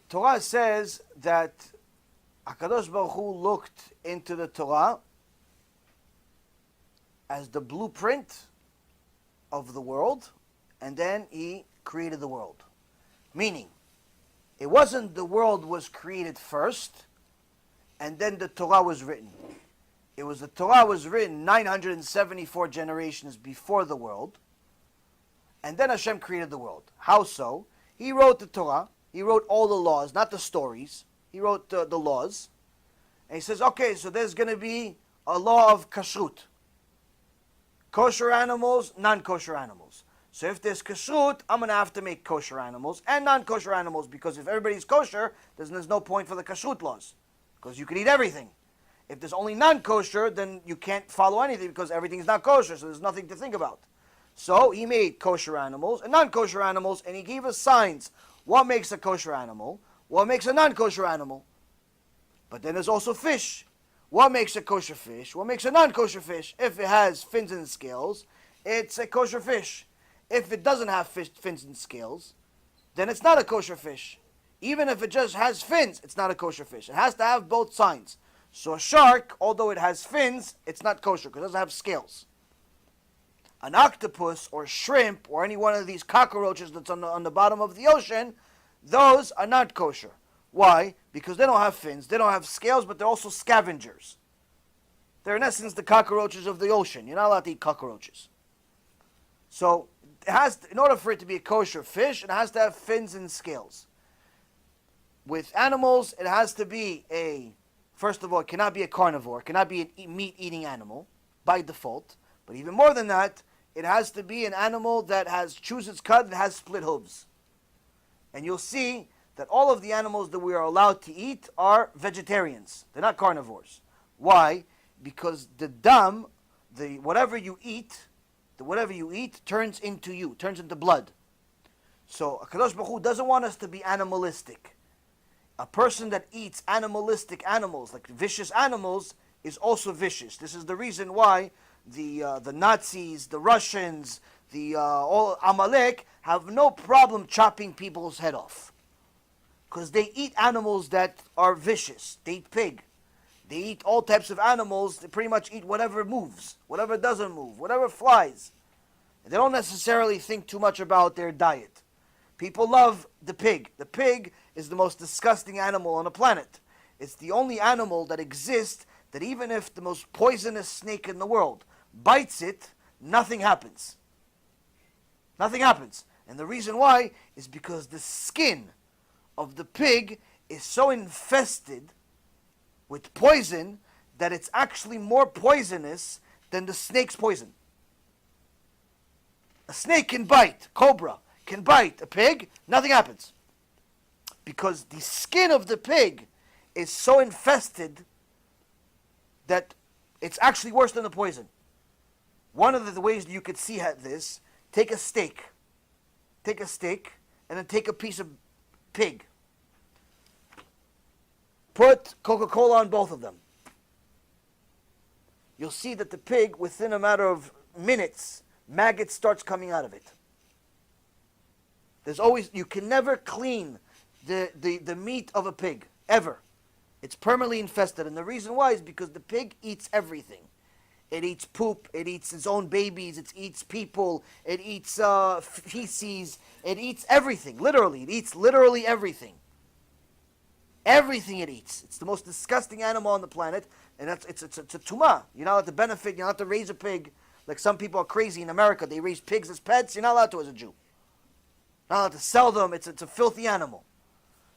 Torah says that HaKadosh Baruch Hu looked into the Torah as the blueprint of the world, and then he created the world. Meaning, it wasn't the world was created first, and then the Torah was written. It was the Torah was written 974 generations before the world, and then Hashem created the world. How so? He wrote the Torah, he wrote all the laws, not the stories. He wrote the laws, and he says, okay, so there's going to be a law of kashrut. Kosher animals, non-kosher animals. So if there's kashrut, I'm going to have to make kosher animals and non-kosher animals, because if everybody's kosher, there's no point for the kashrut laws, because you can eat everything. If there's only non-kosher, then you can't follow anything because everything's not kosher, so there's nothing to think about. So he made kosher animals and non-kosher animals, and he gave us signs. What makes a kosher animal? What makes a non-kosher animal? But then there's also fish. What makes a kosher fish? What makes a non-kosher fish? If it has fins and scales, it's a kosher fish. If it doesn't have fins and scales, then it's not a kosher fish. Even if it just has fins, it's not a kosher fish. It has to have both signs. So a shark, although it has fins, it's not kosher because it doesn't have scales. An octopus or shrimp or any one of these cockroaches that's on the bottom of the ocean, those are not kosher. Why? Because they don't have fins, they don't have scales, but they're also scavengers. They're in essence the cockroaches of the ocean. You're not allowed to eat cockroaches. So it has to, in order for it to be a kosher fish, it has to have fins and scales. With animals, it has to be first of all, it cannot be a carnivore, it cannot be a meat-eating animal by default. But even more than that, it has to be an animal that chews its cud and has split hooves. And you'll see that all of the animals that we are allowed to eat are vegetarians. They're not carnivores. Why? Because the dam, whatever you eat turns into you, turns into blood. So HaKadosh Baruch Hu doesn't want us to be animalistic. A person that eats animalistic animals, like vicious animals, is also vicious. This is the reason why the Nazis, the Russians, all Amalek have no problem chopping people's head off. Because they eat animals that are vicious. They eat pig. They eat all types of animals. They pretty much eat whatever moves, whatever doesn't move, whatever flies. They don't necessarily think too much about their diet. People love the pig. The pig is the most disgusting animal on the planet. It's the only animal that exists that even if the most poisonous snake in the world bites it, nothing happens. Nothing happens. And the reason why is because the skin of the pig is so infested with poison that it's actually more poisonous than the snake's poison. A snake can bite, cobra can bite a pig, nothing happens. Because the skin of the pig is so infested that it's actually worse than the poison. One of the ways you could see this, take a steak, and then take a piece of pig. Put Coca-Cola on both of them. You'll see that the pig, within a matter of minutes, maggots starts coming out of it. You can never clean the meat of a pig, ever. It's permanently infested, and the reason why is because the pig eats everything. It eats poop, it eats its own babies, it eats people, it eats feces, it eats everything, literally. It eats literally everything. Everything it eats. It's the most disgusting animal on the planet, and it's a tumah. You're not allowed to benefit, you're not allowed to raise a pig. Like some people are crazy in America, they raise pigs as pets, you're not allowed to as a Jew. You're not allowed to sell them, it's a filthy animal.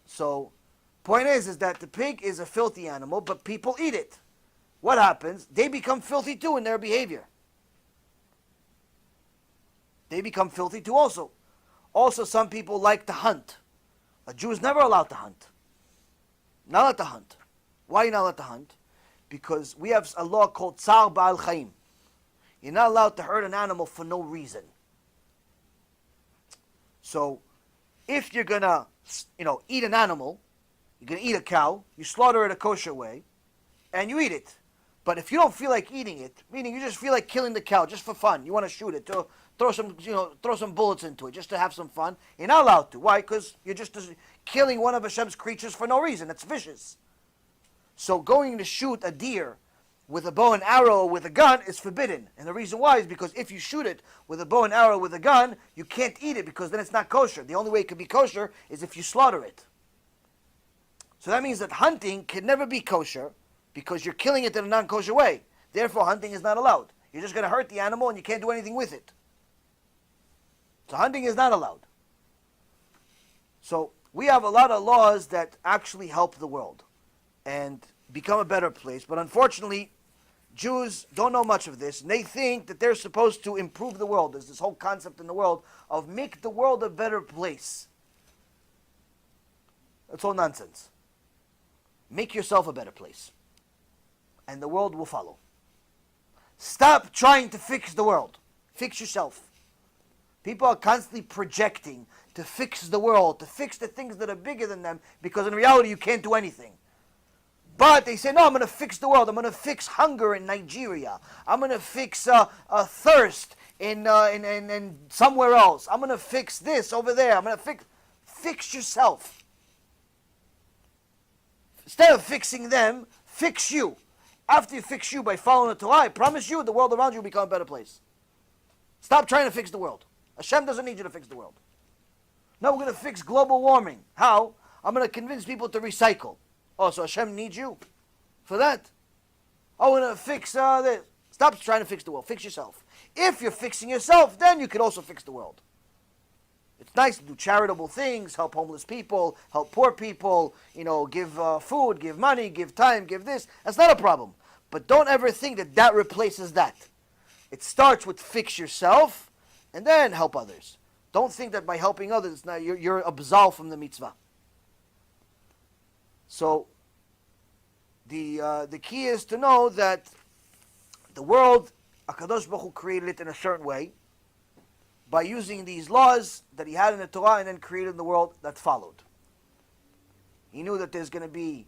So, point is that the pig is a filthy animal, but people eat it. What happens? They become filthy too in their behavior. They become filthy too also. Also, some people like to hunt. A Jew is never allowed to hunt. Not allowed to hunt. Why are you not allowed to hunt? Because we have a law called Tsar Ba'al Chaim. You're not allowed to hurt an animal for no reason. So, if you're gonna, eat an animal, you're gonna eat a cow, you slaughter it a kosher way, and you eat it. But if you don't feel like eating it, meaning you just feel like killing the cow just for fun, you want to shoot it, to throw some bullets into it just to have some fun, you're not allowed to. Why? Because killing one of Hashem's creatures for no reason. That's vicious. So going to shoot a deer with a bow and arrow with a gun is forbidden. And the reason why is because if you shoot it with a bow and arrow with a gun, you can't eat it because then it's not kosher. The only way it could be kosher is if you slaughter it. So that means that hunting can never be kosher because you're killing it in a non-kosher way. Therefore, hunting is not allowed. You're just going to hurt the animal and you can't do anything with it. So hunting is not allowed. So we have a lot of laws that actually help the world and become a better place. But unfortunately, Jews don't know much of this. And they think that they're supposed to improve the world. There's this whole concept in the world of make the world a better place. That's all nonsense. Make yourself a better place. And the world will follow. Stop trying to fix the world. Fix yourself. People are constantly projecting to fix the world, to fix the things that are bigger than them, because in reality you can't do anything. But they say, no, I'm going to fix the world. I'm going to fix hunger in Nigeria. I'm going to fix thirst in somewhere else. I'm going to fix this over there. I'm going to fix yourself. Instead of fixing them, fix you. After you fix you by following the Torah, I promise you the world around you will become a better place. Stop trying to fix the world. Hashem doesn't need you to fix the world. No, we're going to fix global warming. How? I'm going to convince people to recycle. Oh, so Hashem needs you for that? Oh, we're going to fix this. Stop trying to fix the world. Fix yourself. If you're fixing yourself, then you can also fix the world. It's nice to do charitable things, help homeless people, help poor people, give food, give money, give time, give this. That's not a problem. But don't ever think that that replaces that. It starts with fix yourself and then help others. Don't think that by helping others, now you're absolved from the mitzvah. So the key is to know that the world, HaKadosh Baruch Hu created it in a certain way, by using these laws that he had in the Torah and then created the world that followed. He knew that there's going to be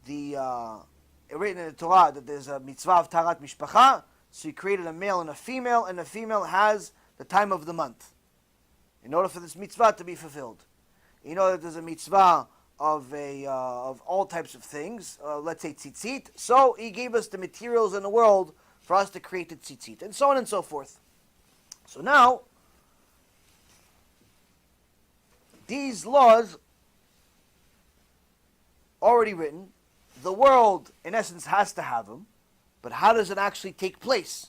written in the Torah that there's a mitzvah of tarat mishpacha, so he created a male and the female has the time of the month in order for this mitzvah to be fulfilled. You know that there's a mitzvah of all types of things, let's say tzitzit, so he gave us the materials in the world for us to create the tzitzit, and so on and so forth. So now, these laws already written, the world in essence has to have them, but how does it actually take place?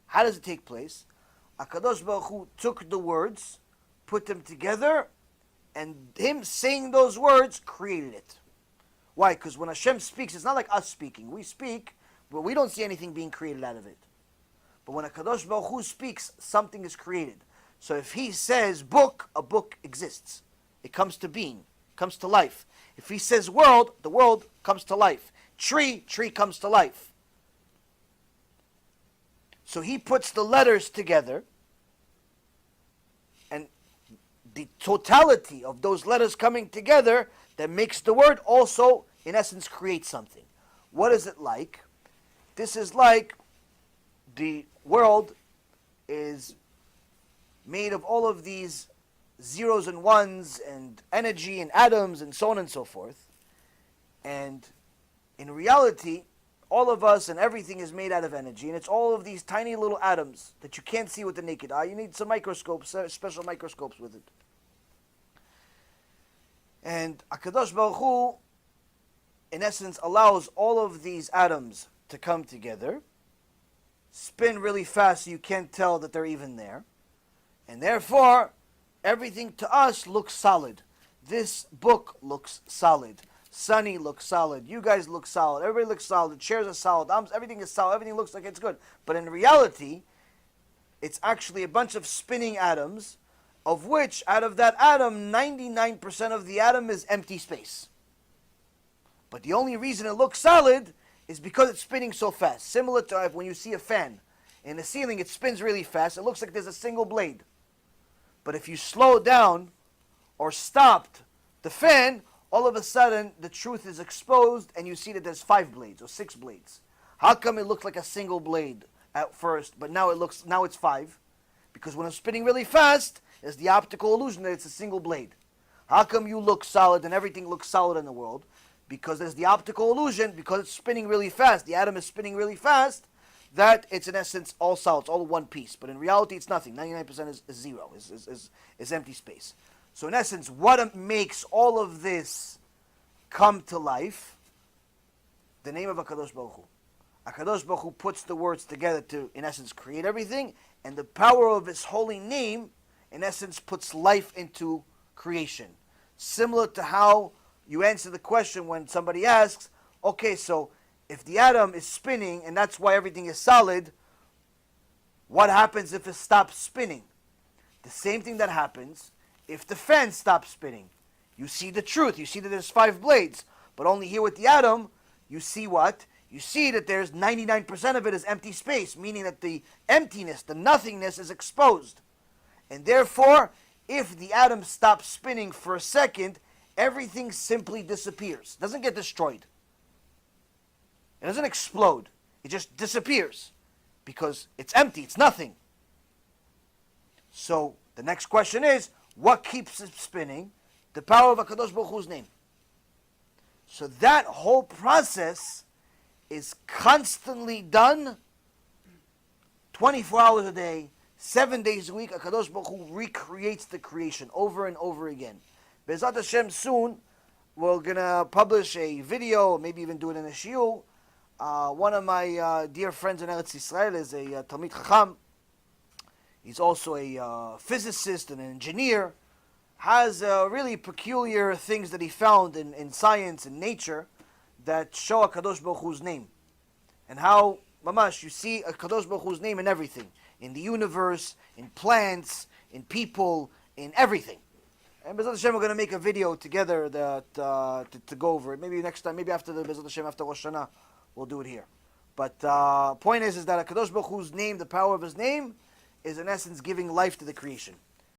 How does it take place? HaKadosh Baruch Hu took the words, put them together, and him saying those words created it. Why? Because when Hashem speaks, it's not like us speaking. We speak, but we don't see anything being created out of it. But when HaKadosh Baruch Hu speaks, something is created. So if he says book, a book exists. It comes to being, comes to life. If he says world, the world comes to life. Tree comes to life. So he puts the letters together, and the totality of those letters coming together that makes the word also, in essence, create something. What is it like? This is like the world is made of all of these zeros and ones and energy and atoms and so on and so forth. And in reality, all of us and everything is made out of energy, and it's all of these tiny little atoms that you can't see with the naked eye. You need some microscopes, special microscopes with it. And HaKadosh Baruch Hu, in essence, allows all of these atoms to come together, spin really fast so you can't tell that they're even there. And therefore, everything to us looks solid. This book looks solid. Sunny looks solid. You guys look solid. Everybody looks solid. The chairs are solid. Everything is solid. Everything looks like it's good. But in reality, it's actually a bunch of spinning atoms, of which, out of that atom, 99% of the atom is empty space. But the only reason it looks solid is because it's spinning so fast. Similar to when you see a fan. In the ceiling, it spins really fast. It looks like there's a single blade. But if you slow down or stopped the fan, all of a sudden the truth is exposed and you see that there's 5 blades or 6 blades. How come it looked like a single blade at first, but now it's 5? Because when it's spinning really fast, it's the optical illusion that it's a single blade. How come you look solid and everything looks solid in the world? Because there's the optical illusion, because it's spinning really fast. The atom is spinning really fast, that it's in essence all solid, it's all one piece. But in reality, it's nothing. 99% is zero, is empty space. So in essence, what makes all of this come to life? The name of HaKadosh Baruch Hu. HaKadosh Baruch Hu puts the words together to, in essence, create everything, and the power of His holy name, in essence, puts life into creation. Similar to how you answer the question when somebody asks, okay, so if the atom is spinning and that's why everything is solid, what happens if it stops spinning? The same thing that happens if the fan stops spinning. You see the truth. You see that there's 5 blades. But only here with the atom, you see what? You see that there's 99% of it is empty space, meaning that the emptiness, the nothingness is exposed. And therefore, if the atom stops spinning for a second, everything simply disappears. It doesn't get destroyed. It doesn't explode. It just disappears because it's empty. It's nothing. So the next question is, what keeps it spinning? The power of HaKadosh Baruch Hu's name. So that whole process is constantly done 24 hours a day, 7 days a week. HaKadosh Baruch Hu recreates the creation over and over again. Be'ezrat Hashem, soon we're going to publish a video, maybe even do it in a shiur. One of my dear friends in Eretz Yisrael is a Talmid Chacham. He's also a physicist and an engineer. Has really peculiar things that he found in science and nature that show HaKadosh Baruch Hu's name. And how, mamash, you see HaKadosh Baruch Hu's name in everything. In the universe, in plants, in people, in everything. And B'ezrat Hashem, we're going to make a video together that to go over it. Maybe next time, maybe after the B'ezrat Hashem, after Rosh Hashanah, we'll do it here. But point is that HaKadosh Baruch Hu's name, the power of His name, is in essence giving life to the creation.